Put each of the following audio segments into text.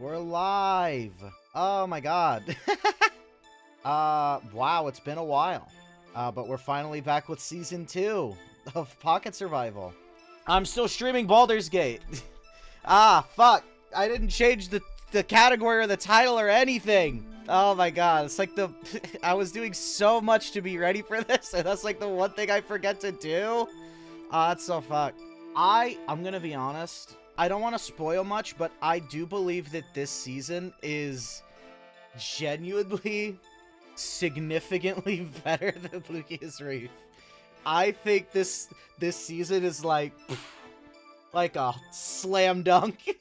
We're live. Oh my god. Wow, it's been a while. But we're finally back with Season 2 of Pocket Survival. I'm still streaming Baldur's Gate. Fuck. I didn't change the category or the title or anything. Oh my god, it's like I was doing so much to be ready for this, and that's like the one thing I forget to do. That's so fucked. I'm gonna be honest. I don't want to spoil much, but I do believe that this season is genuinely significantly better than Lucius Reef. I think this season is like a slam dunk.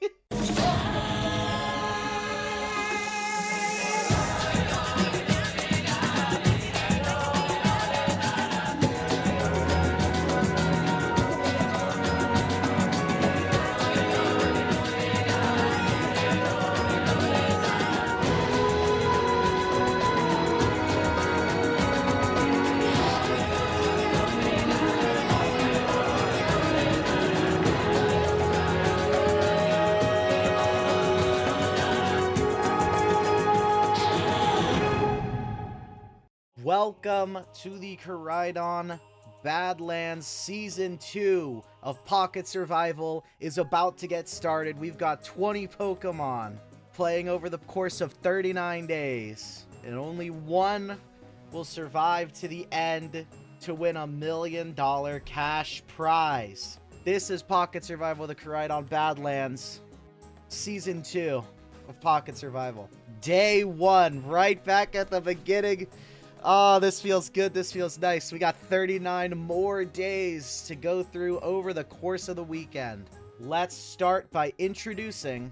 Welcome to the Koraidon Badlands Season 2 of Pocket Survival is about to get started. We've got 20 Pokemon playing over the course of 39 days. And only one will survive to the end to win $1 million cash prize. This is Pocket Survival, the Koraidon Badlands Season 2 of Pocket Survival. Day 1, right back at the beginning. Oh, this feels good. This feels nice. We got 39 more days to go through over the course of the weekend. Let's start by introducing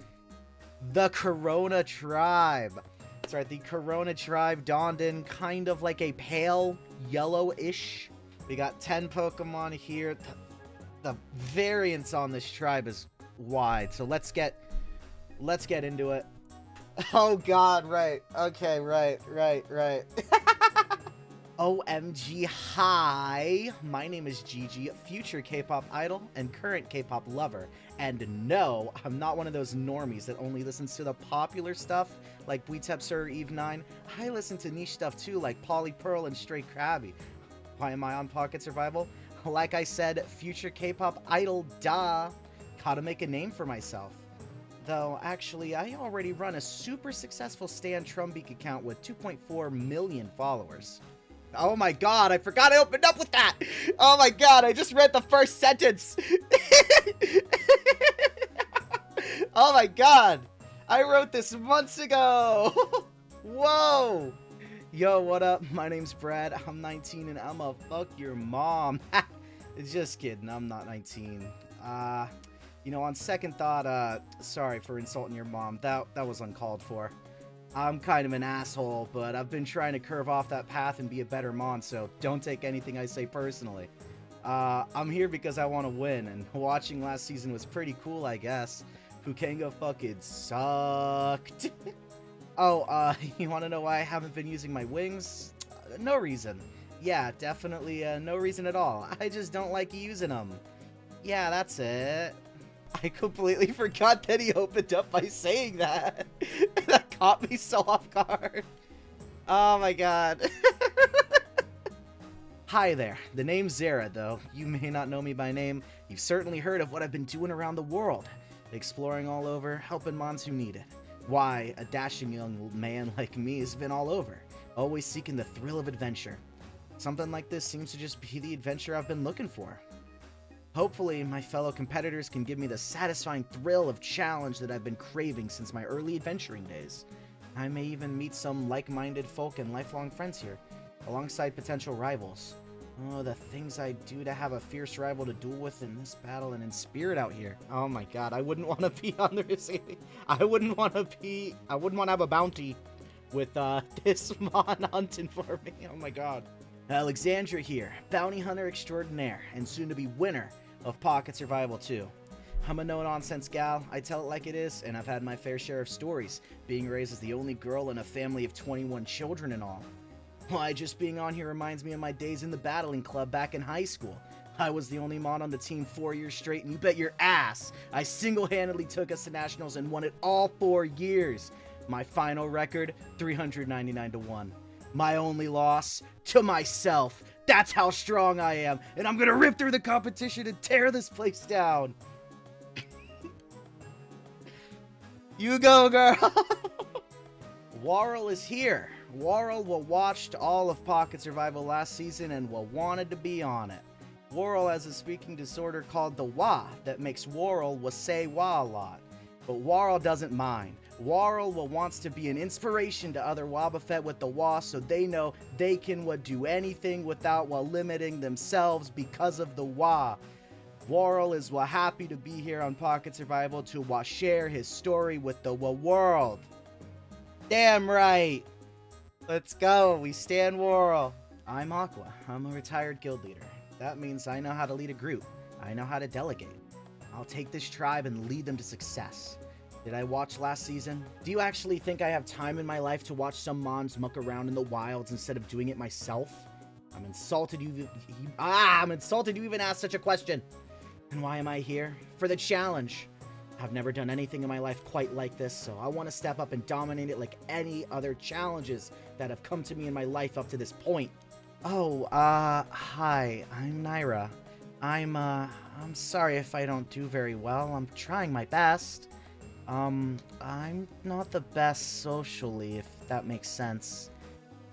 the Corona Tribe. That's right, the Corona Tribe dawned in kind of like a pale yellow-ish. We got 10 Pokemon here. The variance on this tribe is wide, so let's get into it. Oh god, right. Okay, right. OMG, hi! My name is Gigi, future K-pop idol and current K-pop lover. And no, I'm not one of those normies that only listens to the popular stuff like Buitepser or Eve 9. I listen to niche stuff too, like Polly Pearl and Stray Krabby. Why am I on Pocket Survival? Like I said, future K-pop idol, duh! Gotta make a name for myself. Though, actually, I already run a super successful Stan Trumbeak account with 2.4 million followers. Oh my god, I forgot I opened up with that! Oh my god, I just read the first sentence! Oh my god! I wrote this months ago! Whoa! Yo, what up? My name's Brad, I'm 19 and I'm a fuck your mom. Just kidding, I'm not 19. You know, on second thought, sorry for insulting your mom. That was uncalled for. I'm kind of an asshole, but I've been trying to curve off that path and be a better mon, so don't take anything I say personally. I'm here because I want to win, and watching last season was pretty cool, I guess. Fukenga fucking sucked. Oh, you want to know why I haven't been using my wings? No reason. Yeah, definitely no reason at all. I just don't like using them. Yeah, that's it. I completely forgot that he opened up by saying that. That caught me so off guard. Oh my god. Hi there. The name's Zara, though. You may not know me by name. You've certainly heard of what I've been doing around the world. Exploring all over, helping mons who need it. Why, a dashing young man like me has been all over. Always seeking the thrill of adventure. Something like this seems to just be the adventure I've been looking for. Hopefully, my fellow competitors can give me the satisfying thrill of challenge that I've been craving since my early adventuring days. I may even meet some like-minded folk and lifelong friends here, alongside potential rivals. Oh, the things I'd do to have a fierce rival to duel with in this battle and in spirit out here. Oh my god, I wouldn't want to be on the receiving. I wouldn't want to have a bounty with this mon hunting for me. Oh my god. Alexandra here, bounty hunter extraordinaire, and soon to be winner of Pocket Survival 2. I'm a no-nonsense gal, I tell it like it is, and I've had my fair share of stories, being raised as the only girl in a family of 21 children and all. Why, just being on here reminds me of my days in the battling club back in high school. I was the only Mon on the team 4 years straight, and you bet your ass I single-handedly took us to Nationals and won it all 4 years. My final record, 399-1. My only loss, to myself. That's how strong I am, and I'm gonna rip through the competition and tear this place down. You go, girl. Warl is here. Warl watched all of Pocket Survival last season and wanted to be on it. Warl has a speaking disorder called the Wa that makes Warl say Wa a lot. But Warl doesn't mind. Warl wants to be an inspiration to other Wobbuffet with the Wa so they know they can do anything without limiting themselves because of the Wa. Warl is happy to be here on Pocket Survival to share his story with the world. Damn right. Let's go. We stand Warl. I'm Aqua. I'm a retired guild leader. That means I know how to lead a group. I know how to delegate. I'll take this tribe and lead them to success. Did I watch last season? Do you actually think I have time in my life to watch some Mons muck around in the wilds instead of doing it myself? I'm insulted you even asked such a question. And why am I here? For the challenge. I've never done anything in my life quite like this, so I want to step up and dominate it like any other challenges that have come to me in my life up to this point. Oh, hi, I'm Naira. I'm sorry if I don't do very well. I'm trying my best. I'm not the best socially, if that makes sense.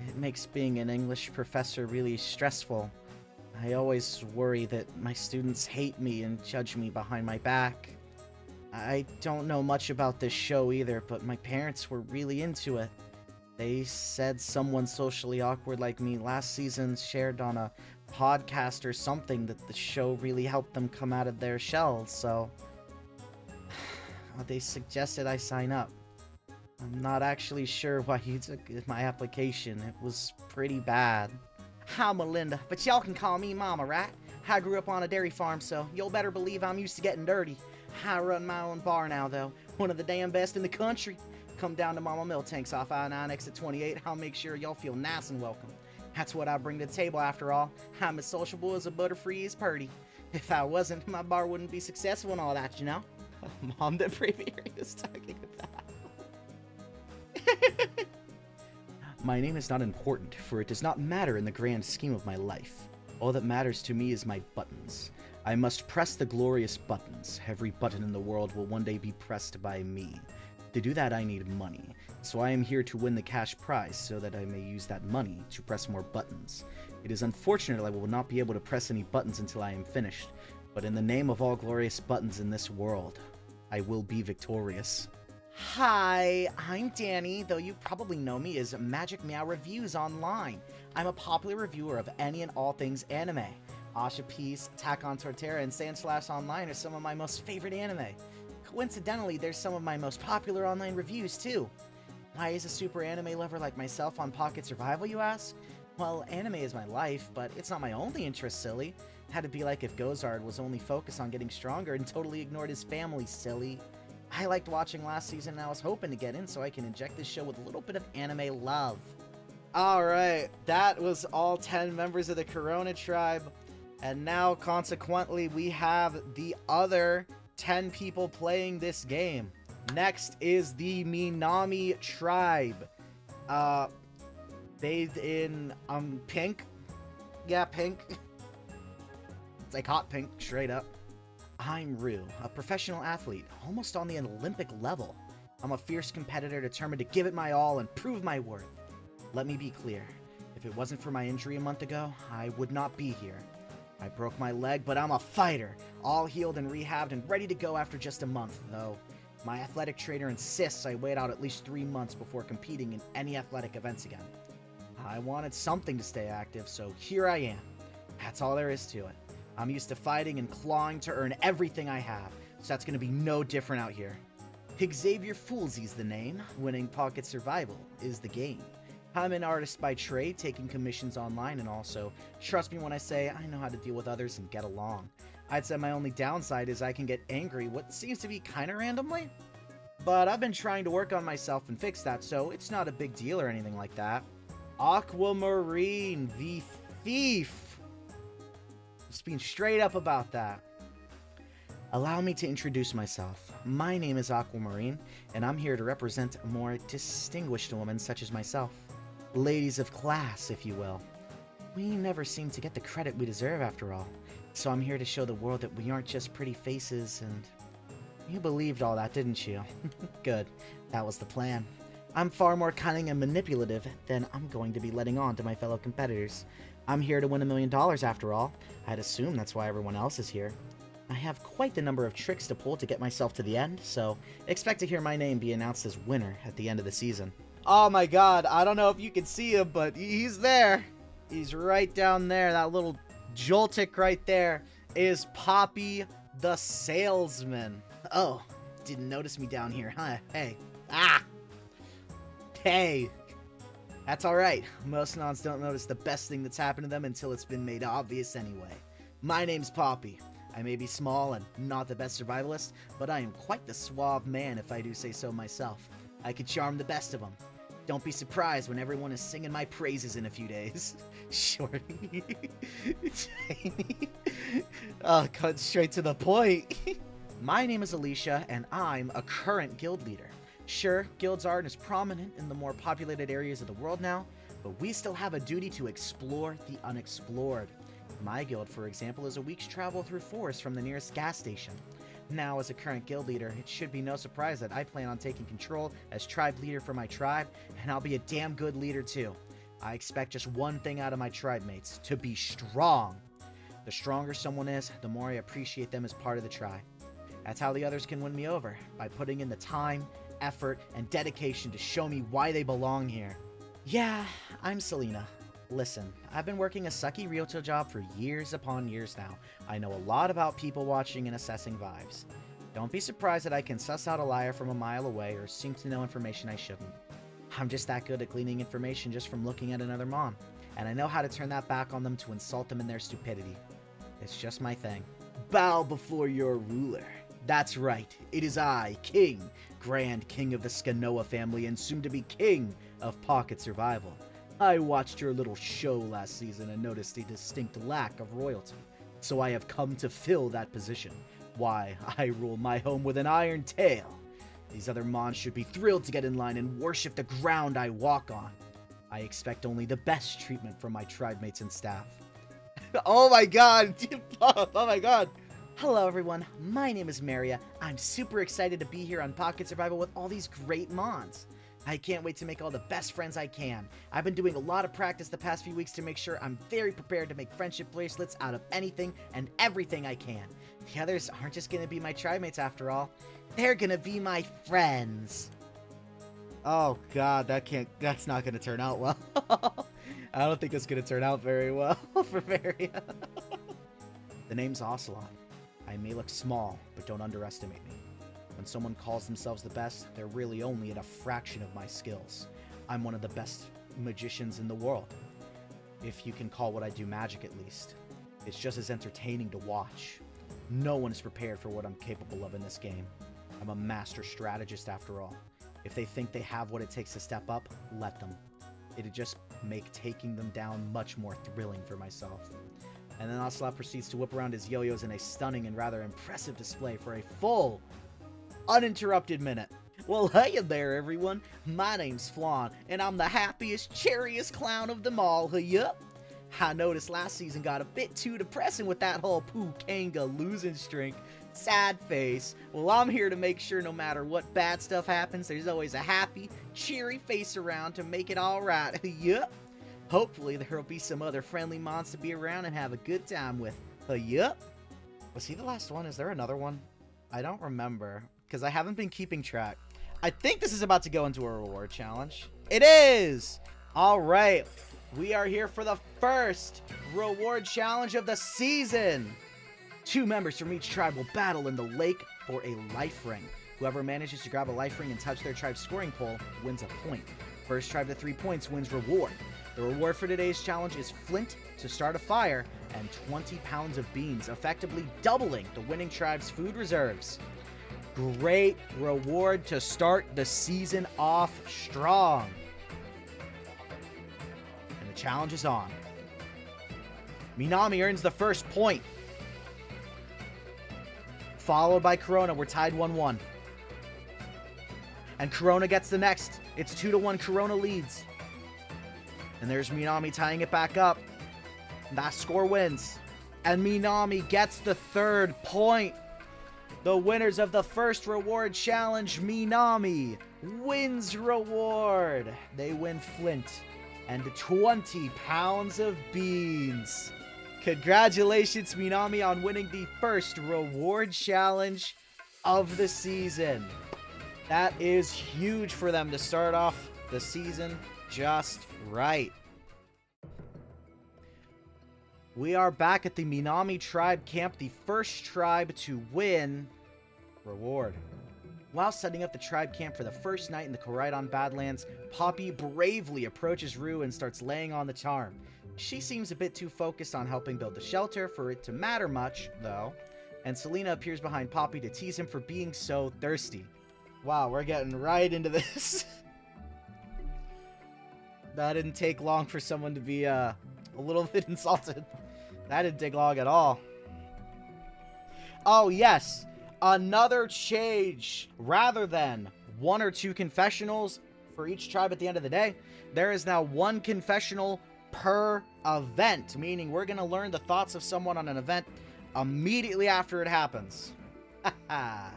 It makes being an English professor really stressful. I always worry that my students hate me and judge me behind my back. I don't know much about this show either, but my parents were really into it. They said someone socially awkward like me last season shared on a podcast or something that the show really helped them come out of their shells, so they suggested I sign up. I'm not actually sure why you took my application. It was pretty bad. Hi, Melinda, but y'all can call me Mama, right? I grew up on a dairy farm, so you'll better believe I'm used to getting dirty. I run my own bar now, though. One of the damn best in the country. Come down to Mama Mill Tanks off I-9 exit 28. I'll make sure y'all feel nice and welcome. That's what I bring to the table after all. I'm as sociable as a Butterfree is purty. If I wasn't, my bar wouldn't be successful and all that, you know? Mom, the breviary is talking about. My name is not important, for it does not matter in the grand scheme of my life. All that matters to me is my buttons. I must press the glorious buttons. Every button in the world will one day be pressed by me. To do that, I need money. So I am here to win the cash prize so that I may use that money to press more buttons. It is unfortunate I will not be able to press any buttons until I am finished, but in the name of all glorious buttons in this world, I will be victorious. Hi, I'm Danny, though you probably know me as Magic Meow Reviews online. I'm a popular reviewer of any and all things anime. Asha Peace, Attack on Torterra, and Sand Slash Online are some of my most favorite anime. Coincidentally, they're some of my most popular online reviews, too. Why is a super anime lover like myself on Pocket Survival, you ask? Well, anime is my life, but it's not my only interest, silly. Had to be like if Gozard was only focused on getting stronger and totally ignored his family, silly. I liked watching last season and I was hoping to get in so I can inject this show with a little bit of anime love. Alright, that was all 10 members of the Corona tribe. And now, consequently, we have the other 10 people playing this game. Next is the Minami tribe. Bathed in, pink? Yeah, pink. It's like hot pink, straight up. I'm Rue, a professional athlete, almost on the Olympic level. I'm a fierce competitor determined to give it my all and prove my worth. Let me be clear. If it wasn't for my injury a month ago, I would not be here. I broke my leg, but I'm a fighter, all healed and rehabbed and ready to go after just a month, though. My athletic trainer insists I wait out at least 3 months before competing in any athletic events again. I wanted something to stay active, so here I am. That's all there is to it. I'm used to fighting and clawing to earn everything I have, so that's gonna be no different out here. Xavier Foolsy's the name. Winning Pocket Survival is the game. I'm an artist by trade, taking commissions online, and also, trust me when I say I know how to deal with others and get along. I'd say my only downside is I can get angry what seems to be kinda randomly. But I've been trying to work on myself and fix that, so it's not a big deal or anything like that. Aquamarine, the thief. Just being straight up about that. Allow me to introduce myself. My name is Aquamarine, and I'm here to represent a more distinguished woman such as myself. Ladies of class, if you will. We never seem to get the credit we deserve after all, so I'm here to show the world that we aren't just pretty faces and... You believed all that, didn't you? Good. That was the plan. I'm far more cunning and manipulative than I'm going to be letting on to my fellow competitors. I'm here to win $1 million after all. I'd assume that's why everyone else is here. I have quite the number of tricks to pull to get myself to the end, so expect to hear my name be announced as winner at the end of the season. Oh my god, I don't know if you can see him, but he's there. He's right down there. That little Joltik right there is Poppy the Salesman. Oh, didn't notice me down here, huh? Hey. Ah! Hey! That's alright. Most nons don't notice the best thing that's happened to them until it's been made obvious anyway. My name's Poppy. I may be small and not the best survivalist, but I am quite the suave man if I do say so myself. I could charm the best of them. Don't be surprised when everyone is singing my praises in a few days. Shorty. Tiny. Oh, cut straight to the point. My name is Alicia, and I'm a current guild leader. Sure, guilds aren't as prominent in the more populated areas of the world now, but we still have a duty to explore the unexplored. My guild, for example, is a week's travel through forest from the nearest gas station. Now, as a current guild leader, it should be no surprise that I plan on taking control as tribe leader for my tribe, and I'll be a damn good leader too. I expect just one thing out of my tribe mates, to be strong. The stronger someone is, the more I appreciate them as part of the tribe. That's how the others can win me over, by putting in the time, effort, and dedication to show me why they belong here. Yeah, I'm Selena. Listen, I've been working a sucky realtor job for years upon years now. I know a lot about people watching and assessing vibes. Don't be surprised that I can suss out a liar from a mile away or seem to know information I shouldn't. I'm just that good at gleaning information just from looking at another mon, and I know how to turn that back on them to insult them in their stupidity. It's just my thing. Bow before your ruler. That's right, it is I, King, Grand King of the Skanoa family and soon to be King of Pocket Survival. I watched your little show last season and noticed a distinct lack of royalty, so I have come to fill that position. Why, I rule my home with an iron tail. These other mons should be thrilled to get in line and worship the ground I walk on. I expect only the best treatment from my tribe mates and staff. Oh my god! Oh my god! Hello everyone, my name is Maria. I'm super excited to be here on Pocket Survival with all these great mons. I can't wait to make all the best friends I can. I've been doing a lot of practice the past few weeks to make sure I'm very prepared to make friendship bracelets out of anything and everything I can. The others aren't just gonna be my tribe mates after all. They're gonna be my friends. Oh god, that's not gonna turn out well. I don't think it's gonna turn out very well for Maria. The name's Ocelot. I may look small, but don't underestimate me. When someone calls themselves the best, they're really only at a fraction of my skills. I'm one of the best magicians in the world. If you can call what I do magic at least. It's just as entertaining to watch. No one is prepared for what I'm capable of in this game. I'm a master strategist after all. If they think they have what it takes to step up, let them. It'd just make taking them down much more thrilling for myself. And then Ocelot proceeds to whip around his yo-yos in a stunning and rather impressive display for a full, uninterrupted minute. Well, hey there, everyone. My name's Flan, and I'm the happiest, cheeriest clown of them all, yup. I noticed last season got a bit too depressing with that whole Poo-Kanga losing streak. Sad face. Well, I'm here to make sure no matter what bad stuff happens, there's always a happy, cheery face around to make it alright, yup. Hopefully there'll be some other friendly mons to be around and have a good time with. Yup. Was he the last one? Is there another one? I don't remember, because I haven't been keeping track. I think this is about to go into a reward challenge. It is! Alright, we are here for the first reward challenge of the season. 2 members from each tribe will battle in the lake for a life ring. Whoever manages to grab a life ring and touch their tribe's scoring pole wins a point. First tribe to 3 points wins reward. The reward for today's challenge is flint to start a fire and 20 pounds of beans, effectively doubling the winning tribe's food reserves. Great reward to start the season off strong. And the challenge is on. Minami earns the first point. Followed by Corona. We're tied 1-1. And Corona gets the next. It's 2-1. Corona leads. And there's Minami tying it back up. That score wins. And Minami gets the third point. The winners of the first reward challenge, Minami, wins reward. They win Flint and 20 pounds of beans. Congratulations, Minami, on winning the first reward challenge of the season. That is huge for them to start off the season just right. We are back at the Minami Tribe Camp, the first tribe to win reward. While setting up the tribe camp for the first night in the Koraidon Badlands, Poppy bravely approaches Rue and starts laying on the charm. She seems a bit too focused on helping build the shelter for it to matter much, though, and Selena appears behind Poppy to tease him for being so thirsty. Wow, we're getting right into this. That didn't take long for someone to be a little bit insulted. That didn't take long at all. Oh, yes. Another change. Rather than 1 or 2 confessionals for each tribe at the end of the day, there is now 1 confessional per event, meaning we're going to learn the thoughts of someone on an event immediately after it happens. Haha.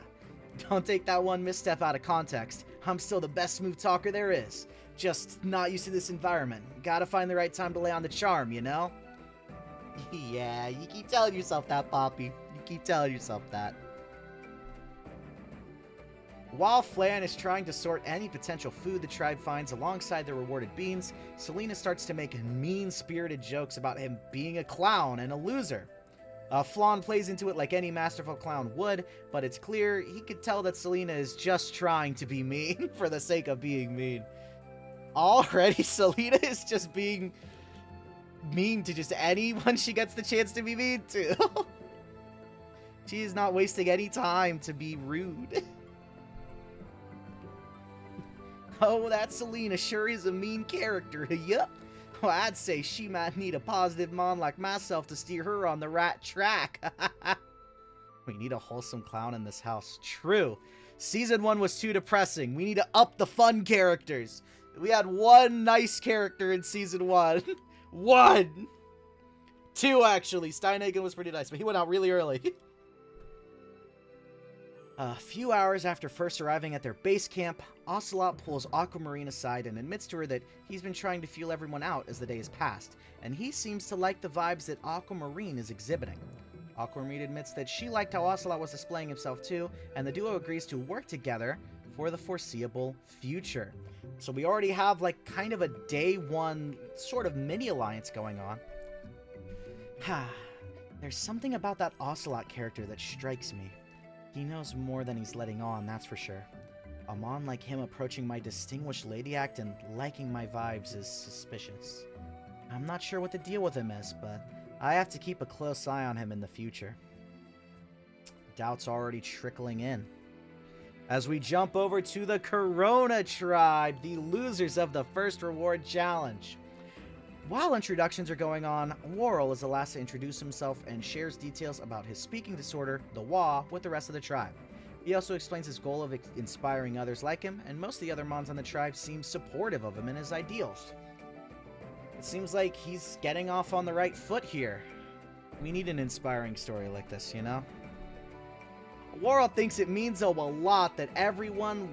Don't take that one misstep out of context. I'm still the best smooth talker there is. Just not used to this environment. Gotta find the right time to lay on the charm, you know? Yeah, you keep telling yourself that, Poppy. You keep telling yourself that. While Flan is trying to sort any potential food the tribe finds alongside the rewarded beans, Selena starts to make mean-spirited jokes about him being a clown and a loser. Flan plays into it like any masterful clown would, but it's clear he could tell that Selena is just trying to be mean for the sake of being mean. Already, Selena is just being mean to just anyone she gets the chance to be mean to. She is not wasting any time to be rude. Oh, that Selena sure is a mean character, yup. Well, I'd say she might need a positive mom like myself to steer her on the right track. We need a wholesome clown in this house. True. Season 1 was too depressing. We need to up the fun characters. We had 1 nice character in Season 1. 1! 2, actually. Steinhagen was pretty nice, but he went out really early. A few hours after first arriving at their base camp, Ocelot pulls Aquamarine aside and admits to her that he's been trying to feel everyone out as the day has passed, and he seems to like the vibes that Aquamarine is exhibiting. Aquamarine admits that she liked how Ocelot was displaying himself too, and the duo agrees to work together for the foreseeable future. So we already have like kind of a day 1 sort of mini alliance going on. There's something about that Ocelot character that strikes me. He knows more than he's letting on, that's for sure. A mon like him approaching my distinguished lady act and liking my vibes is suspicious. I'm not sure what the deal with him is, but I have to keep a close eye on him in the future. Doubt's already trickling in. As we jump over to the Corona Tribe, the losers of the first reward challenge. While introductions are going on, Worrell is the last to introduce himself and shares details about his speaking disorder, the Wa, with the rest of the tribe. He also explains his goal of inspiring others like him, and most of the other mons on the tribe seem supportive of him and his ideals. It seems like he's getting off on the right foot here. We need an inspiring story like this, you know? Worrell thinks it means a lot that everyone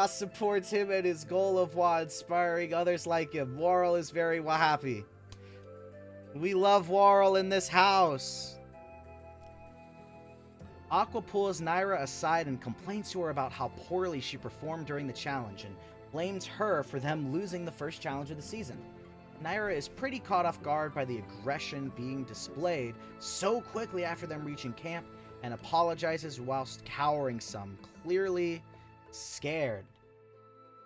supports him and his goal of inspiring others like him. Worrell is very happy. We love Worrell in this house. Aqua pulls Naira aside and complains to her about how poorly she performed during the challenge and blames her for them losing the first challenge of the season. Naira is pretty caught off guard by the aggression being displayed so quickly after them reaching camp and apologizes whilst cowering some, clearly scared.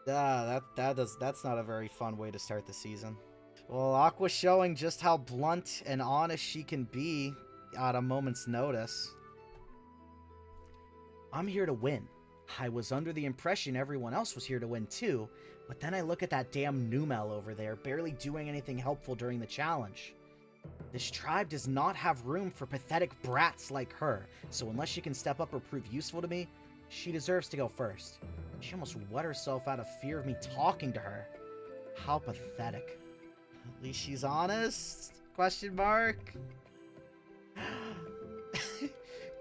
That's not a very fun way to start the season. Well, Aqua's showing just how blunt and honest she can be at a moment's notice. I'm here to win. I was under the impression everyone else was here to win too, but then I look at that damn Numel over there, barely doing anything helpful during the challenge. This tribe does not have room for pathetic brats like her, so unless she can step up or prove useful to me, she deserves to go first. She almost wet herself out of fear of me talking to her. How pathetic. At least she's honest? Question mark.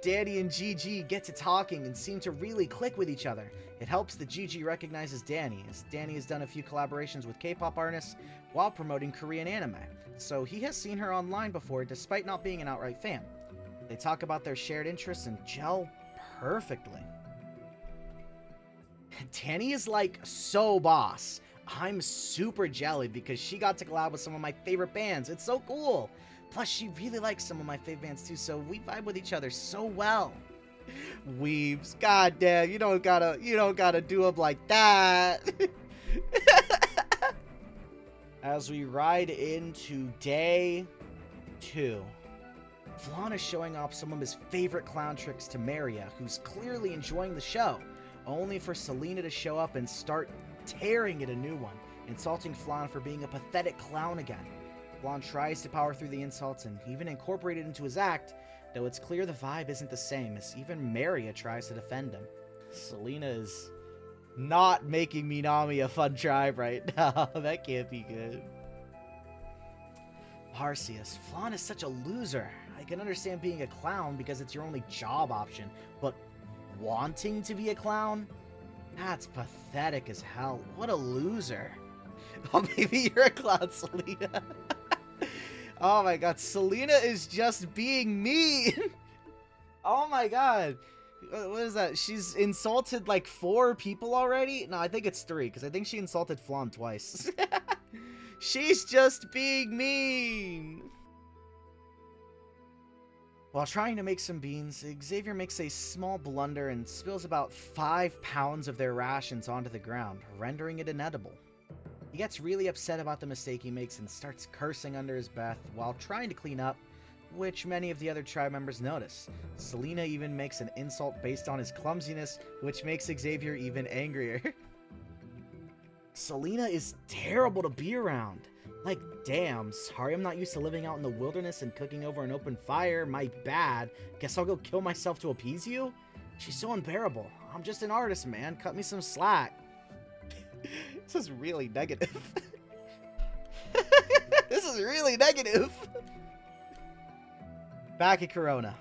Danny and Gigi get to talking and seem to really click with each other. It helps that Gigi recognizes Danny, as Danny has done a few collaborations with K-pop artists while promoting Korean anime, so he has seen her online before despite not being an outright fan. They talk about their shared interests and gel perfectly. Danny is like so boss. I'm super jelly because she got to collab with some of my favorite bands. It's so cool. Plus, she really likes some of my favorite bands too, so we vibe with each other so well. Weebs, goddamn, you don't gotta do them like that. As we ride into day 2, Flan is showing off some of his favorite clown tricks to Maria, who's clearly enjoying the show, only for Selena to show up and start tearing at a new one, insulting Flan for being a pathetic clown again. Flan tries to power through the insults and even incorporate it into his act, though it's clear the vibe isn't the same, as even Maria tries to defend him. Selena is not making Minami a fun tribe right now. That can't be good. Arceus, Flan is such a loser. I can understand being a clown because it's your only job option, but wanting to be a clown? That's pathetic as hell. What a loser. Oh, maybe you're a clown, Selena. Oh my god, Selena is just being mean. Oh my god. What is that? She's insulted like 4 people already? No, I think it's 3, because I think she insulted Flan twice. She's just being mean. While trying to make some beans, Xavier makes a small blunder and spills about 5 pounds of their rations onto the ground, rendering it inedible. He gets really upset about the mistake he makes and starts cursing under his breath while trying to clean up, which many of the other tribe members notice. Selena even makes an insult based on his clumsiness, which makes Xavier even angrier. Selena is terrible to be around. Like, damn, sorry I'm not used to living out in the wilderness and cooking over an open fire, my bad. Guess I'll go kill myself to appease you? She's so unbearable. I'm just an artist, man. Cut me some slack. This is really negative. This is really negative. Back at Corona.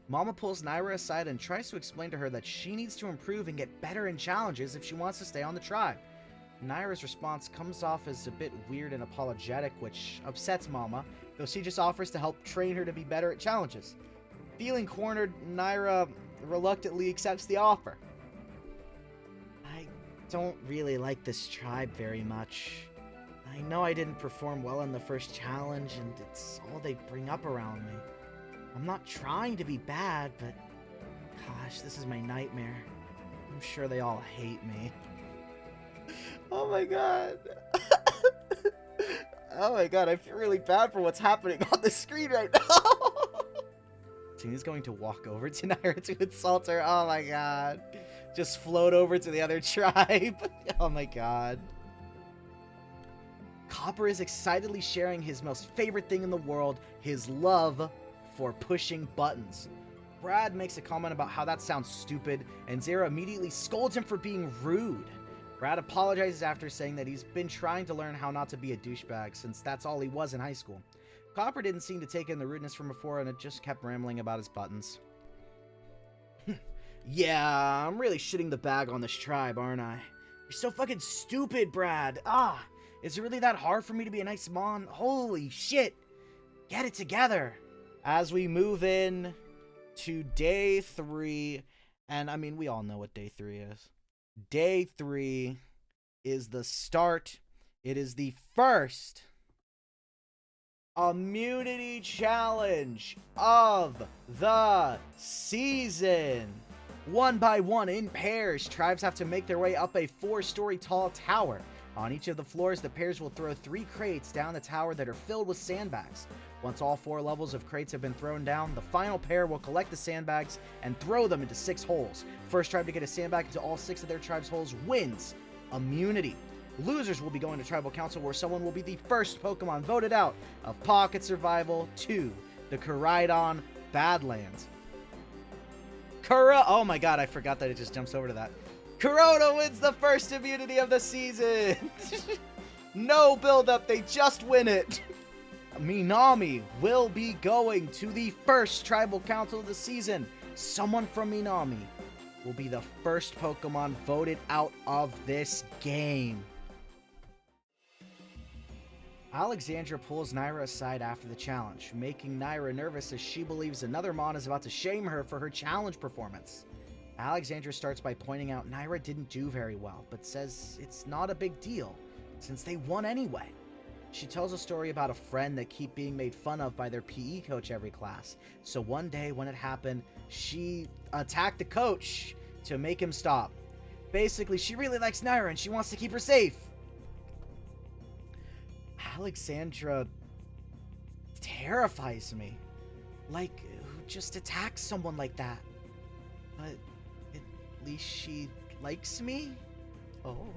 Mama pulls Naira aside and tries to explain to her that she needs to improve and get better in challenges if she wants to stay on the tribe. Naira's response comes off as a bit weird and apologetic, which upsets Mama, though she just offers to help train her to be better at challenges. Feeling cornered, Naira reluctantly accepts the offer. I don't really like this tribe very much. I know I didn't perform well in the first challenge, and it's all they bring up around me. I'm not trying to be bad, but gosh, this is my nightmare. I'm sure they all hate me. Oh my god. Oh my god, I feel really bad for what's happening on the screen right now. Tina's going to walk over to Naira to insult her. Oh my god. Just float over to the other tribe. Oh my god. Copper is excitedly sharing his most favorite thing in the world, his love for pushing buttons. Brad makes a comment about how that sounds stupid, and Zara immediately scolds him for being rude. Brad apologizes after saying that he's been trying to learn how not to be a douchebag, since that's all he was in high school. Copper didn't seem to take in the rudeness from before, and it just kept rambling about his buttons. Yeah, I'm really shitting the bag on this tribe, aren't I? You're so fucking stupid, Brad. Is it really that hard for me to be a nice mom? Holy shit. Get it together. As we move in to day 3, and I mean, we all know what day 3 is. Day 3 is the start. It is the first immunity challenge of the season. One by one, in pairs, tribes have to make their way up a 4-story tall tower. On each of the floors, the pairs will throw 3 crates down the tower that are filled with sandbags. Once all 4 levels of crates have been thrown down, the final pair will collect the sandbags and throw them into 6 holes. First tribe to get a sandbag into all 6 of their tribe's holes wins immunity. Losers will be going to Tribal Council, where someone will be the first Pokemon voted out of Pocket Survival 2, the Koraidon Badlands. Oh my god, I forgot that it just jumps over to that. Corona wins the first immunity of the season! No build-up, they just win it! Minami will be going to the first Tribal Council of the season. Someone from Minami will be the first Pokemon voted out of this game. Alexandra pulls Naira aside after the challenge, making Naira nervous as she believes another Mon is about to shame her for her challenge performance. Alexandra starts by pointing out Naira didn't do very well, but says it's not a big deal, since they won anyway. She tells a story about a friend that keep being made fun of by their PE coach every class. So one day when it happened, she attacked the coach to make him stop. Basically, she really likes Naira and she wants to keep her safe. Alexandra terrifies me. Like, who just attacks someone like that? But at least she likes me? Oh.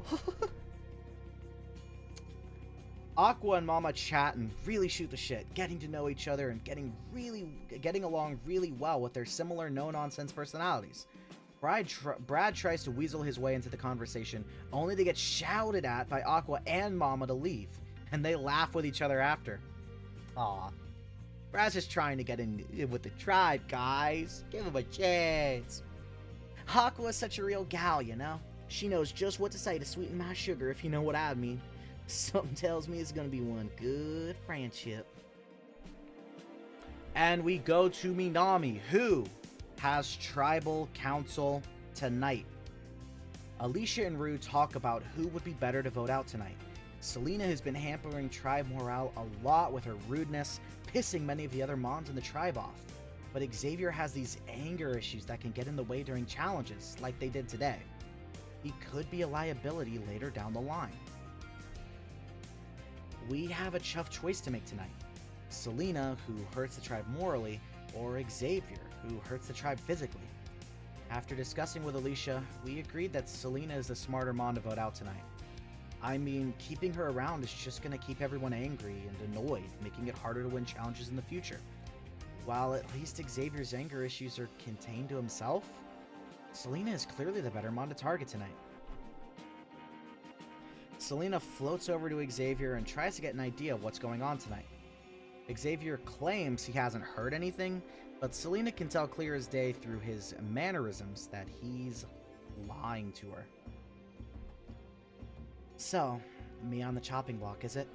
Aqua and Mama chat and really shoot the shit, getting to know each other and getting along really well with their similar no-nonsense personalities. Brad tries to weasel his way into the conversation, only to get shouted at by Aqua and Mama to leave, and they laugh with each other after. Aw. Brad's just trying to get in with the tribe, guys. Give him a chance. Aqua's such a real gal, you know? She knows just what to say to sweeten my sugar, if you know what I mean. Something tells me it's gonna be one good friendship. And we go to Minami, who has Tribal Council tonight. Alicia and Rue talk about who would be better to vote out tonight. Selena has been hampering tribe morale a lot with her rudeness, pissing many of the other Mons in the tribe off. But Xavier has these anger issues that can get in the way during challenges, like they did today. He could be a liability later down the line. We have a tough choice to make tonight. Selena, who hurts the tribe morally, or Xavier, who hurts the tribe physically. After discussing with Alicia, we agreed that Selena is the smarter Mon to vote out tonight. I mean, keeping her around is just going to keep everyone angry and annoyed, making it harder to win challenges in the future. While at least Xavier's anger issues are contained to himself, Selena is clearly the better Mon to target tonight. Selena floats over to Xavier and tries to get an idea of what's going on tonight. Xavier claims he hasn't heard anything, but Selena can tell clear as day through his mannerisms that he's lying to her. So, me on the chopping block, is it?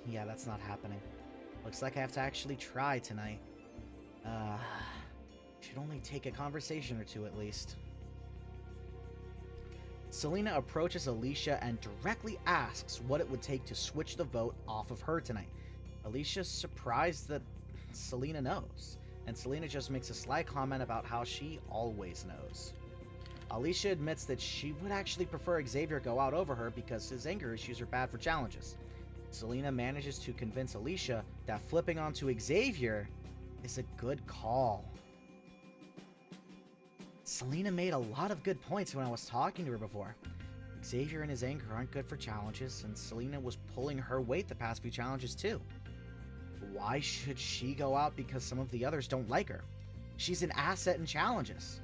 Yeah, that's not happening. Looks like I have to actually try tonight. Should only take a conversation or two at least. Selena approaches Alicia and directly asks what it would take to switch the vote off of her tonight. Alicia's surprised that Selena knows, and Selena just makes a sly comment about how she always knows. Alicia admits that she would actually prefer Xavier go out over her because his anger issues are bad for challenges. Selena manages to convince Alicia that flipping onto Xavier is a good call. Selena made a lot of good points when I was talking to her before. Xavier and his anger aren't good for challenges, and Selena was pulling her weight the past few challenges too. Why should she go out because some of the others don't like her? She's an asset in challenges.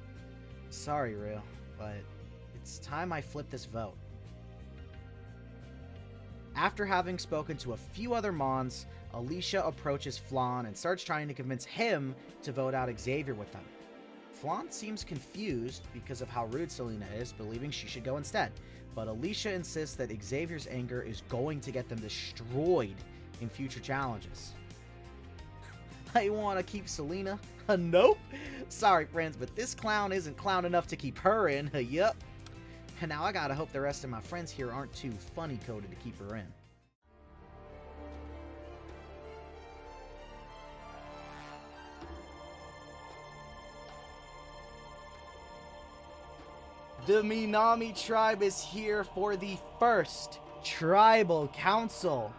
Sorry, Rue, but it's time I flip this vote. After having spoken to a few other Mons, Alicia approaches Flan and starts trying to convince him to vote out Xavier with them. Flan seems confused because of how rude Selena is, believing she should go instead. But Alicia insists that Xavier's anger is going to get them destroyed in future challenges. I want to keep Selena. Nope. Sorry, friends, but this clown isn't clown enough to keep her in. Yup. And now I gotta hope the rest of my friends here aren't too funny-coded to keep her in. The Minami tribe is here for the first Tribal Council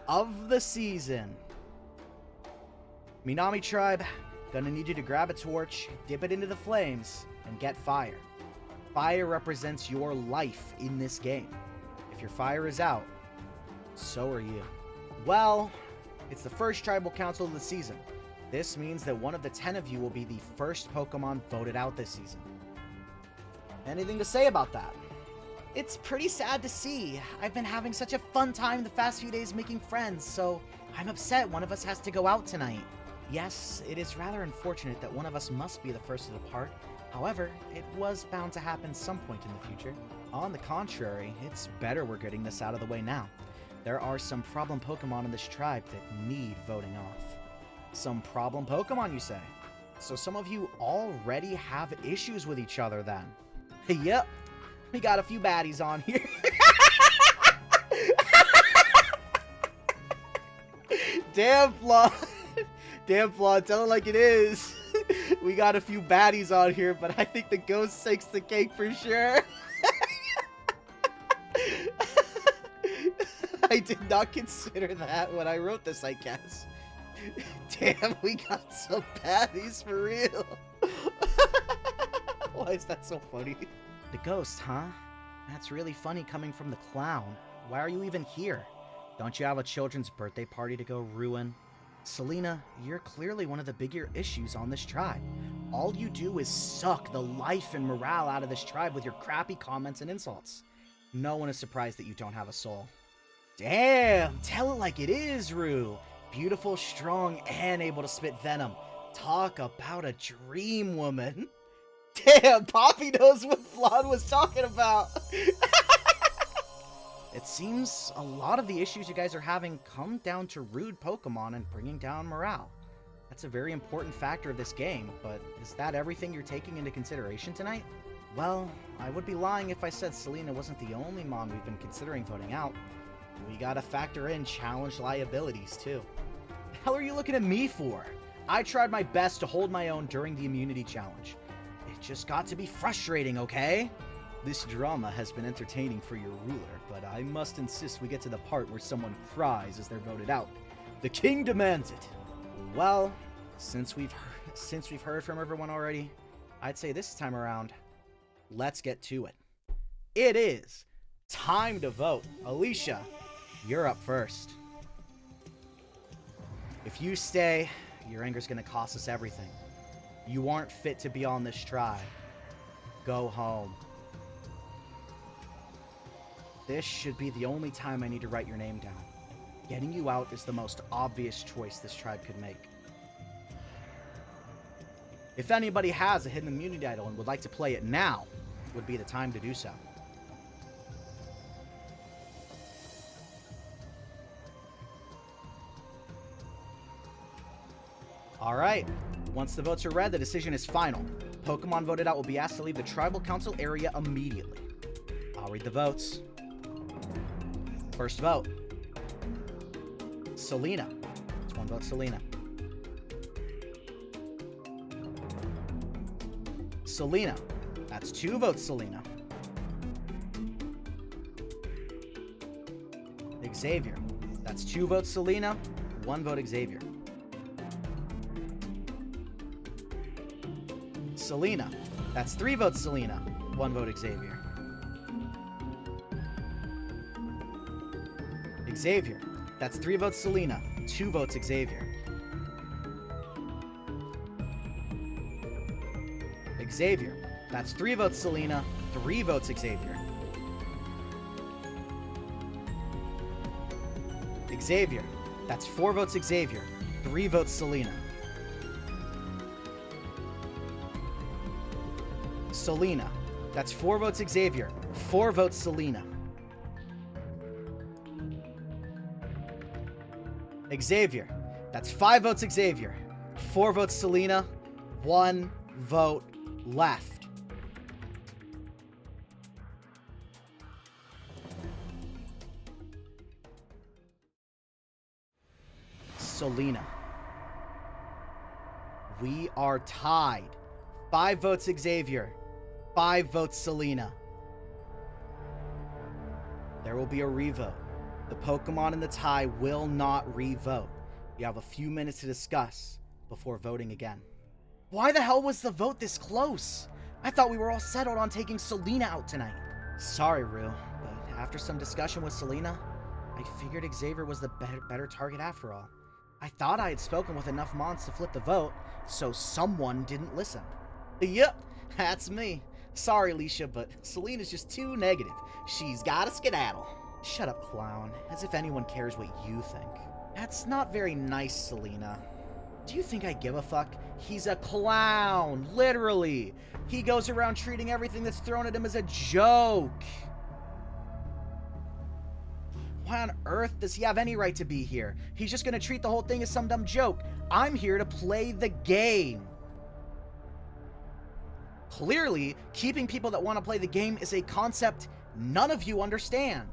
of the season. Minami Tribe, gonna need you to grab a torch, dip it into the flames, and get fire. Fire represents your life in this game. If your fire is out, so are you. Well, it's the first tribal council of the season. This means that one of the 10 of you will be the first Pokemon voted out this season. Anything to say about that? It's pretty sad to see. I've been having such a fun time the past few days making friends, so I'm upset one of us has to go out tonight. Yes, it is rather unfortunate that one of us must be the first to depart. However, it was bound to happen some point in the future. On the contrary, it's better we're getting this out of the way now. There are some problem Pokemon in this tribe that need voting off. Some problem Pokemon, you say? So some of you already have issues with each other then? Yep, we got a few baddies on here. Damn, Flaw. Damn, Flaw, tell it like it is. We got a few baddies on here, but I think the ghost takes the cake for sure. I did not consider that when I wrote this, I guess. Damn, we got some baddies for real. Why is that so funny? The ghost, huh? That's really funny coming from the clown. Why are you even here? Don't you have a children's birthday party to go ruin? Selena, you're clearly one of the bigger issues on this tribe. All you do is suck the life and morale out of this tribe with your crappy comments and insults. No one is surprised that you don't have a soul. Damn, tell it like it is, Rue. Beautiful, strong, and able to spit venom. Talk about a dream woman. Damn, Poppy knows what Flawed was talking about. It seems a lot of the issues you guys are having come down to rude Pokemon and bringing down morale. That's a very important factor of this game, but is that everything you're taking into consideration tonight? Well, I would be lying if I said Selena wasn't the only mon we've been considering voting out. We gotta factor in challenge liabilities, too. The hell are you looking at me for? I tried my best to hold my own during the immunity challenge. It just got to be frustrating, okay? This drama has been entertaining for your ruler, but I must insist we get to the part where someone cries as they're voted out. The king demands it. Well, since we've heard from everyone already, I'd say this time around, let's get to it. It is time to vote. Alicia, you're up first. If you stay, your anger's gonna cost us everything. You aren't fit to be on this tribe. Go home. This should be the only time I need to write your name down. Getting you out is the most obvious choice this tribe could make. If anybody has a hidden immunity idol and would like to play it now, would be the time to do so. Alright, once the votes are read, the decision is final. Pokemon voted out will be asked to leave the Tribal Council area immediately. I'll read the votes. First vote. Selena. That's one vote, Selena. Selena. That's 2 votes, Selena. Xavier. That's 2 votes, Selena. 1 vote, Xavier. Selena. That's 3 votes, Selena. 1 vote, Xavier. Xavier. That's 3 votes, Selena. 2 votes, Xavier. Xavier. That's 3 votes, Selena. 3 votes, Xavier. Xavier. That's 4 votes, Xavier. 3 votes, Selena. Selena. That's 4 votes, Xavier. 4 votes, Selena. Xavier. That's 5 votes, Xavier. 4 votes, Selena. 1 vote left. Selena. We are tied. 5 votes, Xavier. 5 votes, Selena. There will be a revote. The Pokemon in the tie will not re-vote. You have a few minutes to discuss. before voting again. Why the hell was the vote this close? I thought we were all settled on taking Selena out tonight. Sorry, Rue, but after some discussion with Selena, I figured Xavier was the better target after all. I thought I had spoken with enough mons to flip the vote, so someone didn't listen. Yep, that's me. Sorry, Alicia, but Selena's just too negative. She's gotta skedaddle. Shut up, clown, as if anyone cares what you think. That's not very nice, Selena. Do you think I give a fuck? He's a clown, literally. He goes around treating everything that's thrown at him as a joke. Why on earth does he have any right to be here? He's just gonna treat the whole thing as some dumb joke. I'm here to play the game. Clearly, keeping people that want to play the game is a concept none of you understand.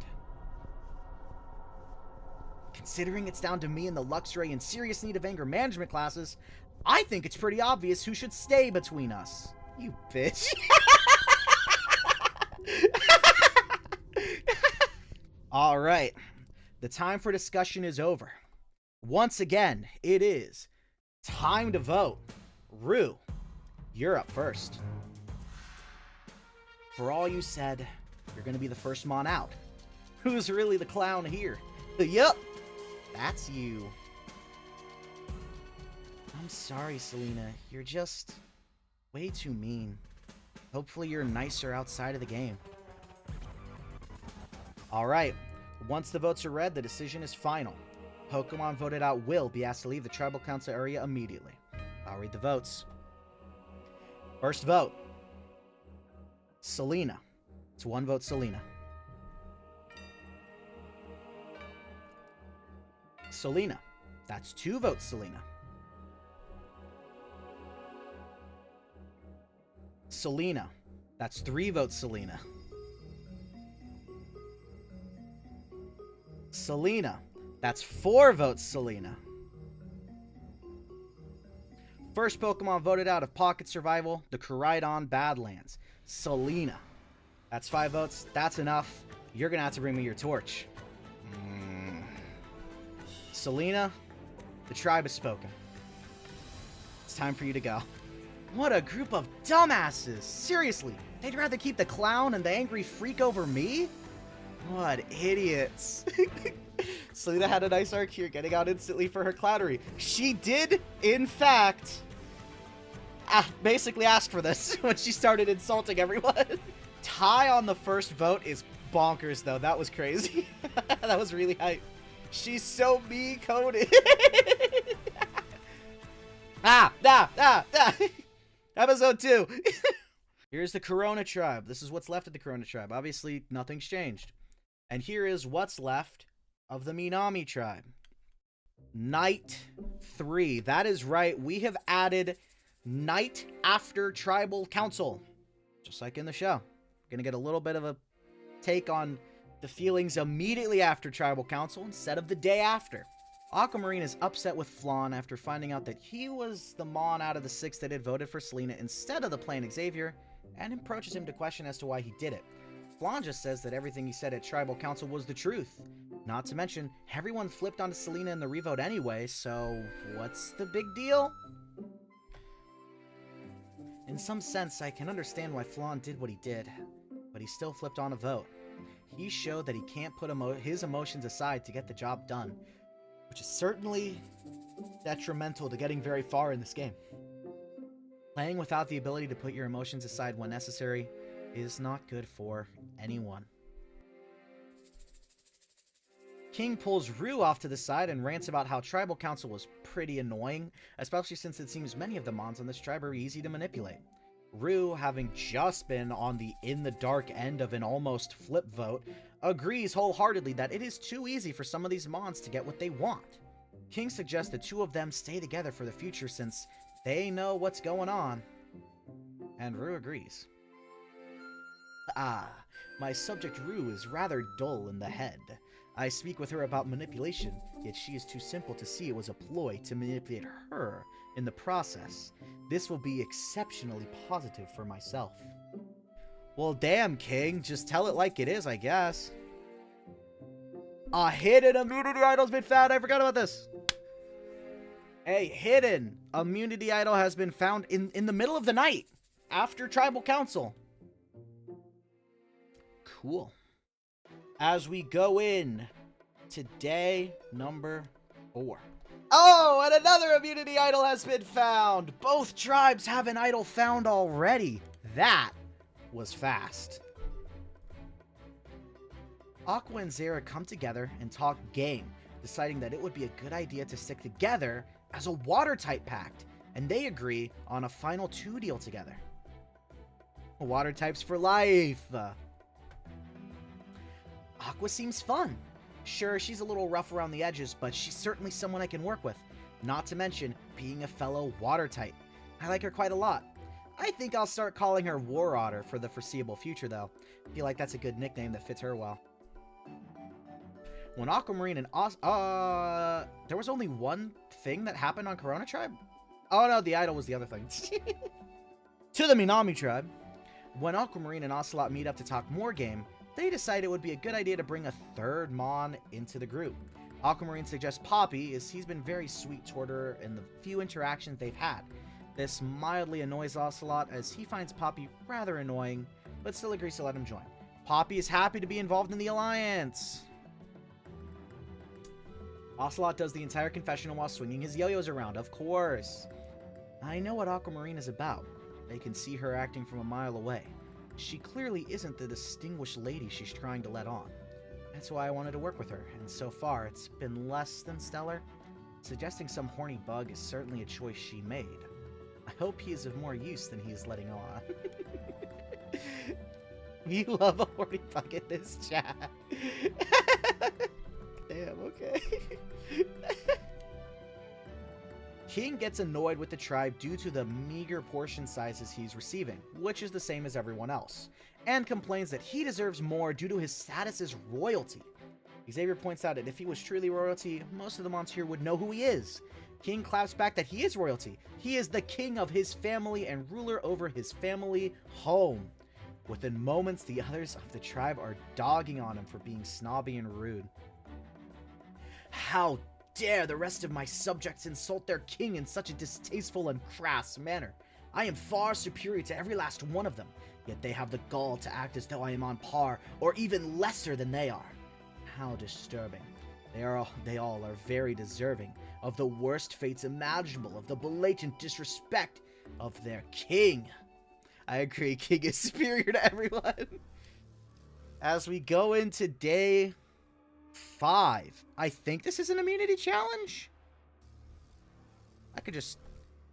Considering it's down to me in the luxury and serious need of anger management classes, I think it's pretty obvious who should stay between us. You bitch. Alright, the time for discussion is over. Once again, it is time to vote. Rue, you're up first. For all you said, you're gonna be the first mon out. Who's really the clown here? Yup, that's you. I'm sorry, Selena. You're just way too mean. Hopefully you're nicer outside of the game. Alright, once the votes are read, the decision is final. Pokemon voted out will be asked to leave the Tribal Council area immediately. I'll read the votes. First vote. Selena. It's 1 vote, Selena. Selena. That's 2 votes, Selena. Selena. That's 3 votes, Selena. Selena. That's 4 votes, Selena. First Pokemon voted out of Pocket Survival, the Koraidon Badlands. Selena. That's 5 votes. That's enough. You're gonna have to bring me your torch. Selena, the tribe has spoken. It's time for you to go. What a group of dumbasses! Seriously, they'd rather keep the clown and the angry freak over me? What idiots. Selena had a nice arc here, getting out instantly for her clownery. She did, in fact, basically ask for this when she started insulting everyone. Tie on the first vote is bonkers, though. That was crazy. That was really hype. She's so me-coded. Episode 2. Here's the Corona tribe. This is what's left of the Corona tribe. Obviously, nothing's changed. And here is what's left of the Minami tribe. Night 3. That is right. We have added night after tribal council. Just like in the show. We're going to get a little bit of a take on the feelings immediately after tribal council instead of the day after. Aquamarine is upset with Flan after finding out that he was the mon out of the 6 that had voted for Selena instead of the plain Xavier, and approaches him to question as to why he did it. Flan just says that everything he said at tribal council was the truth. Not to mention, everyone flipped onto Selena in the revote anyway, so what's the big deal? In some sense, I can understand why Flan did what he did, but he still flipped on a vote. He showed that he can't put his emotions aside to get the job done, which is certainly detrimental to getting very far in this game. Playing without the ability to put your emotions aside when necessary is not good for anyone. King pulls Rue off to the side and rants about how tribal council was pretty annoying, especially since it seems many of the mons on this tribe are easy to manipulate. Rue, having just been on the in-the-dark end of an almost flip vote, agrees wholeheartedly that it is too easy for some of these mons to get what they want. King suggests the 2 of them stay together for the future since they know what's going on. And Rue agrees. My subject Rue is rather dull in the head. I speak with her about manipulation, yet she is too simple to see it was a ploy to manipulate her in the process. This will be exceptionally positive for myself. Well, damn, King. Just tell it like it is, I guess. A hidden immunity idol's been found. I forgot about this. A hidden immunity idol has been found in the middle of the night after Tribal Council. Cool. As we go in to day number 4. Oh, and another immunity idol has been found. Both tribes have an idol found already. That was fast. Aqua and Zera come together and talk game, deciding that it would be a good idea to stick together as a water-type pact, and they agree on a final 2 deal together. Water types for life. Aqua seems fun. Sure, she's a little rough around the edges, but she's certainly someone I can work with. Not to mention being a fellow water type. I like her quite a lot. I think I'll start calling her War Otter for the foreseeable future, though. I feel like that's a good nickname that fits her well. When Aquamarine and there was only one thing that happened on Corona Tribe? Oh no, the idol was the other thing. To the Minami Tribe. When Aquamarine and Ocelot meet up to talk more game, they decide it would be a good idea to bring a third Mon into the group. Aquamarine suggests Poppy, as he's been very sweet toward her in the few interactions they've had. This mildly annoys Ocelot, as he finds Poppy rather annoying, but still agrees to let him join. Poppy is happy to be involved in the alliance. Ocelot does the entire confessional while swinging his yo-yos around, of course. I know what Aquamarine is about. They can see her acting from a mile away. She clearly isn't the distinguished lady she's trying to let on. That's why I wanted to work with her, and so far it's been less than stellar. Suggesting some horny bug is certainly a choice she made. I hope he is of more use than he is letting on. We love a horny bug in this chat. Damn, okay. King gets annoyed with the tribe due to the meager portion sizes he's receiving, which is the same as everyone else, and complains that he deserves more due to his status as royalty. Xavier points out that if he was truly royalty, most of the Mons here would know who he is. King claps back that he is royalty. He is the king of his family and ruler over his family home. Within moments, the others of the tribe are dogging on him for being snobby and rude. How dare the rest of my subjects insult their king in such a distasteful and crass manner? I am far superior to every last one of them, yet they have the gall to act as though I am on par, or even lesser than they are. How disturbing. They all are very deserving of the worst fates imaginable, of the blatant disrespect of their king. I agree, King is superior to everyone. As we go into day 5. I think this is an immunity challenge. I could just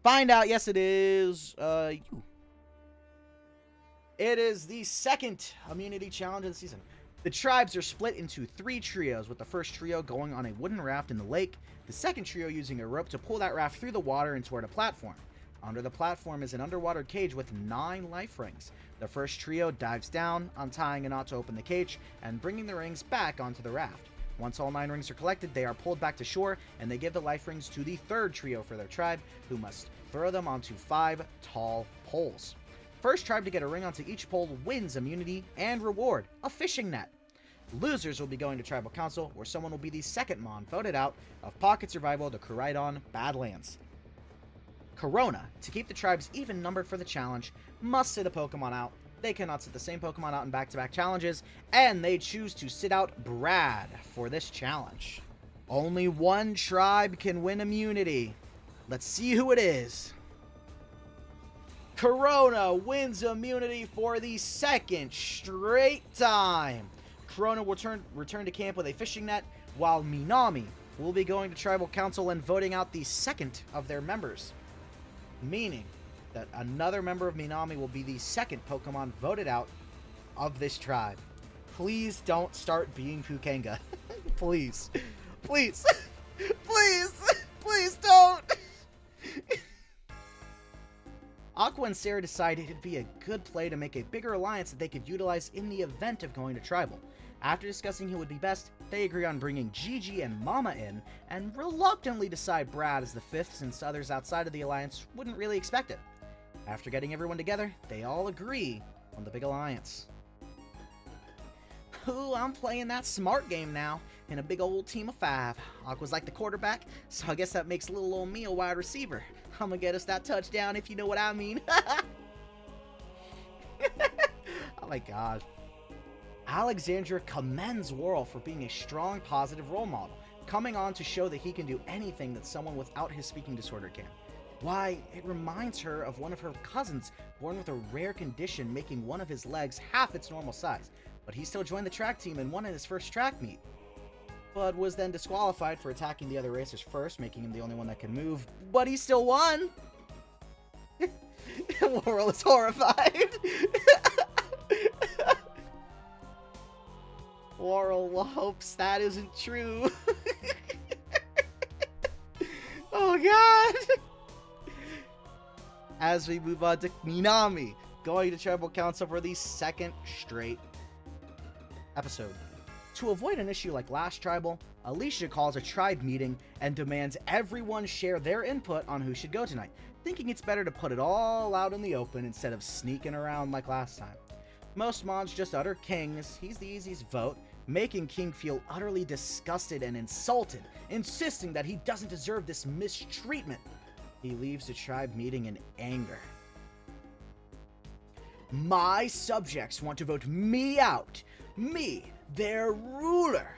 find out. Yes, it is. It is the second immunity challenge of the season. The tribes are split into 3 trios, with the first trio going on a wooden raft in the lake, the second trio using a rope to pull that raft through the water and toward a platform. Under the platform is an underwater cage with 9 life rings. The first trio dives down, untying a knot to open the cage, and bringing the rings back onto the raft. Once all 9 rings are collected, they are pulled back to shore, and they give the life rings to the third trio for their tribe, who must throw them onto 5 tall poles. First tribe to get a ring onto each pole wins immunity and reward, a fishing net. Losers will be going to Tribal Council, where someone will be the second Mon voted out of Pocket Survival to Koraidon Badlands. Corona, to keep the tribes even numbered for the challenge, must sit a Pokemon out. They cannot sit the same Pokemon out in back-to-back challenges, and they choose to sit out Brad for this challenge. Only one tribe can win immunity. Let's see who it is. Corona wins immunity for the second straight time. Corona will return to camp with a fishing net, while Minami will be going to Tribal Council and voting out the second of their members. Meaning that another member of Minami will be the second Pokemon voted out of this tribe. Please don't start being Pukanga. Please. Please. Please. Please don't. Aqua and Sarah decided it'd be a good play to make a bigger alliance that they could utilize in the event of going to Tribal. After discussing who would be best, they agree on bringing Gigi and Mama in, and reluctantly decide Brad as the 5th, since others outside of the alliance wouldn't really expect it. After getting everyone together, they all agree on the big alliance. Ooh, I'm playing that smart game now. in a big old team of 5. Aqua's like the quarterback, so I guess that makes little old me a wide receiver. I'm gonna get us that touchdown if you know what I mean. Oh my god. Alexandra commends Worrell for being a strong, positive role model, coming on to show that he can do anything that someone without his speaking disorder can. Why, it reminds her of one of her cousins born with a rare condition, making one of his legs half its normal size, but he still joined the track team and won at his first track meet. But was then disqualified for attacking the other racers first, making him the only one that could move, but he still won! Worrell is horrified. Worrell hopes that isn't true. Oh god! As we move on to Minami, going to Tribal Council for the second straight episode. To avoid an issue like last Tribal, Alicia calls a tribe meeting and demands everyone share their input on who should go tonight, thinking it's better to put it all out in the open instead of sneaking around like last time. Most mods just utter King, as he's the easiest vote, making King feel utterly disgusted and insulted, insisting that he doesn't deserve this mistreatment. He leaves the tribe meeting in anger. My subjects want to vote me out. Me, their ruler.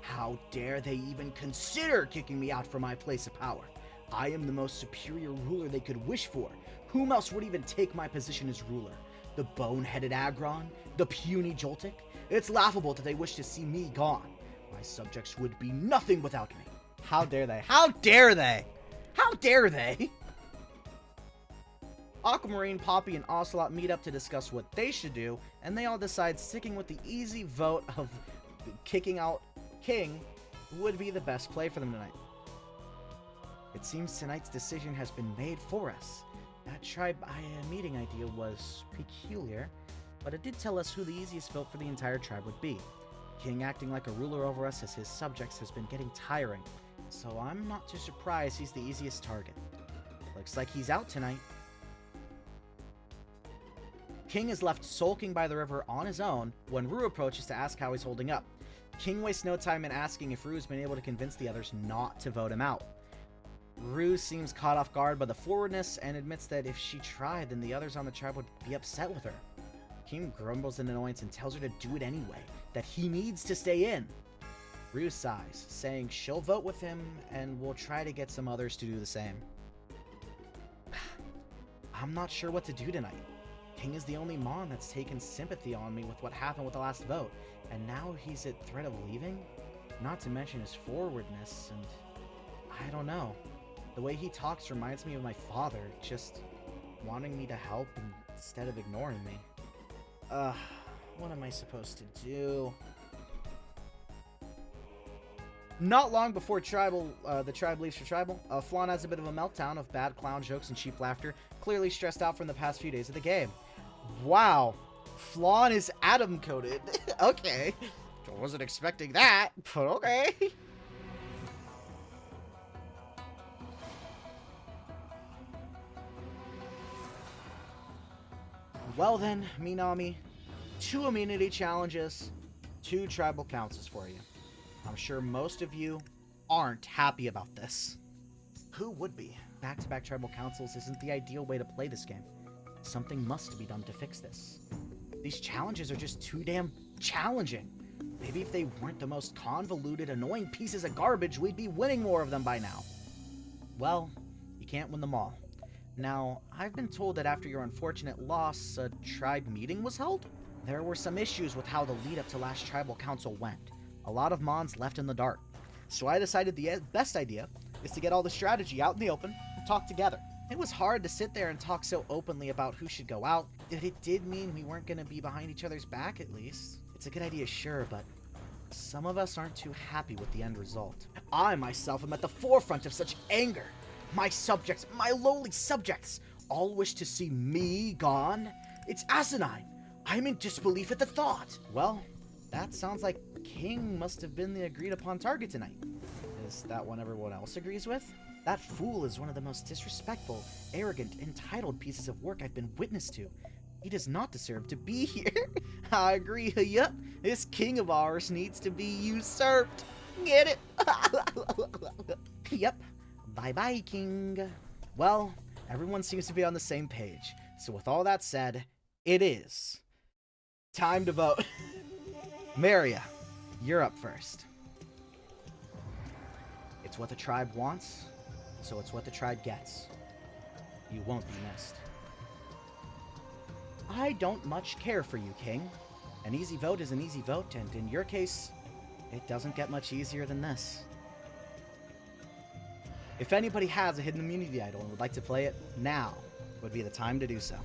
How dare they even consider kicking me out from my place of power? I am the most superior ruler they could wish for. Whom else would even take my position as ruler? The bone-headed Agron? The puny Joltik? It's laughable that they wish to see me gone. My subjects would be nothing without me. How dare they? How dare they? How dare they? Aquamarine, Poppy, and Ocelot meet up to discuss what they should do, and they all decide sticking with the easy vote of kicking out King would be the best play for them tonight. It seems tonight's decision has been made for us. That tribe meeting idea was peculiar, but it did tell us who the easiest vote for the entire tribe would be. King acting like a ruler over us as his subjects has been getting tiring, so I'm not too surprised he's the easiest target. Looks like he's out tonight. King is left sulking by the river on his own when Rue approaches to ask how he's holding up. King wastes no time in asking if Rue's been able to convince the others not to vote him out. Rue seems caught off guard by the forwardness and admits that if she tried, then the others on the tribe would be upset with her. King grumbles in annoyance and tells her to do it anyway, that he needs to stay in. Rue sighs, saying she'll vote with him and will try to get some others to do the same. I'm not sure what to do tonight. King is the only Mon that's taken sympathy on me with what happened with the last vote, and now he's at threat of leaving? Not to mention his forwardness, and I don't know. The way he talks reminds me of my father, just wanting me to help instead of ignoring me. What am I supposed to do? Not long before the tribe leaves for Tribal, Flan has a bit of a meltdown of bad clown jokes and cheap laughter, clearly stressed out from the past few days of the game. Wow, Flan is atom-coated. Okay, I wasn't expecting that, but okay. Well then, Minami, 2 immunity challenges, 2 tribal councils for you. I'm sure most of you aren't happy about this. Who would be? Back-to-back tribal councils isn't the ideal way to play this game. Something must be done to fix this. These challenges are just too damn challenging. Maybe if they weren't the most convoluted, annoying pieces of garbage, we'd be winning more of them by now. Well, you can't win them all. Now, I've been told that after your unfortunate loss, a tribe meeting was held? There were some issues with how the lead-up to last tribal council went. A lot of Mons left in the dark. So I decided the best idea is to get all the strategy out in the open and talk together. It was hard to sit there and talk so openly about who should go out. It did mean we weren't going to be behind each other's back, at least. It's a good idea, sure, but some of us aren't too happy with the end result. I myself am at the forefront of such anger. My subjects, my lowly subjects, all wish to see me gone. It's asinine. I'm in disbelief at the thought. Well, that sounds like King must have been the agreed-upon target tonight. Is that one everyone else agrees with? That fool is one of the most disrespectful, arrogant, entitled pieces of work I've been witness to. He does not deserve to be here. I agree, yup. This king of ours needs to be usurped. Get it? Yep. Bye-bye, King. Well, everyone seems to be on the same page. So with all that said, it is time to vote. Maria, you're up first. It's what the tribe wants, so it's what the tribe gets. You won't be missed. I don't much care for you, King. An easy vote is an easy vote, and in your case, it doesn't get much easier than this. If anybody has a hidden immunity idol and would like to play it, now would be the time to do so.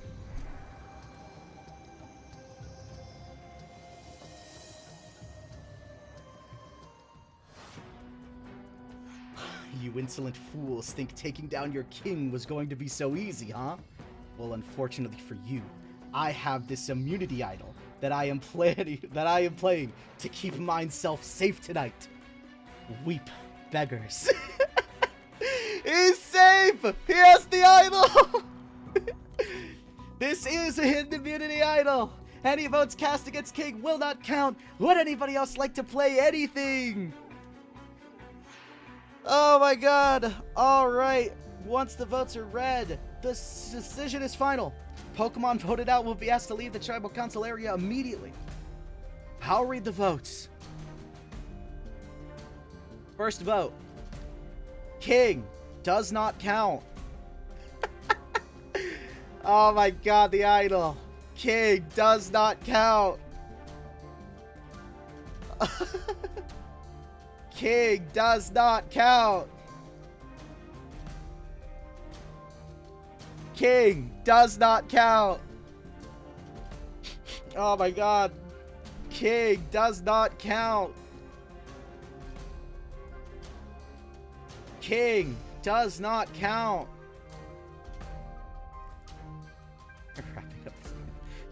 You insolent fools think taking down your king was going to be so easy, huh? Well, unfortunately for you, I have this immunity idol that I am playing to keep myself safe tonight. Weep, beggars. He's safe! He has the idol! This is a hidden immunity idol! Any votes cast against King will not count! Would anybody else like to play anything? Oh my god! Alright, once the votes are read, the decision is final. Pokemon voted out will be asked to leave the Tribal Council area immediately. I'll read the votes. First vote. King does not count. Oh my god, the idol. King does not count. King does not count. King does not count. Oh my god. King does not count. King does not count.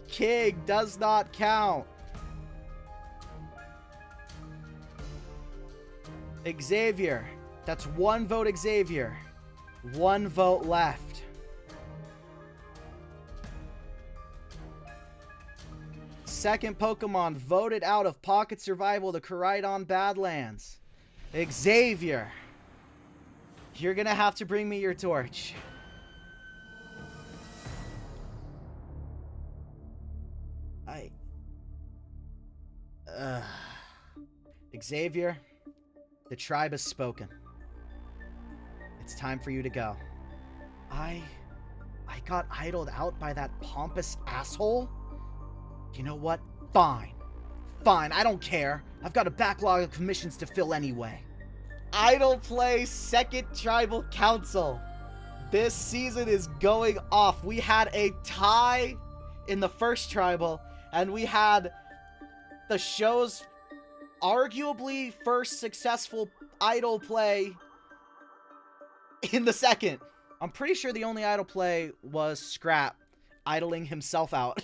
King does not count. Xavier. That's one vote, Xavier. One vote left. Second Pokemon voted out of Pocket Survival, the Koraidon Badlands. Xavier. You're gonna have to bring me your torch. Xavier, the tribe has spoken. It's time for you to go. I got idled out by that pompous asshole? You know what? Fine. Fine, I don't care. I've got a backlog of commissions to fill anyway. Outplay second tribal council. This season is going off. We had a tie in the first tribal, and we had the show's arguably first successful idol play in the second. I'm pretty sure the only idol play was Scrap idling himself out.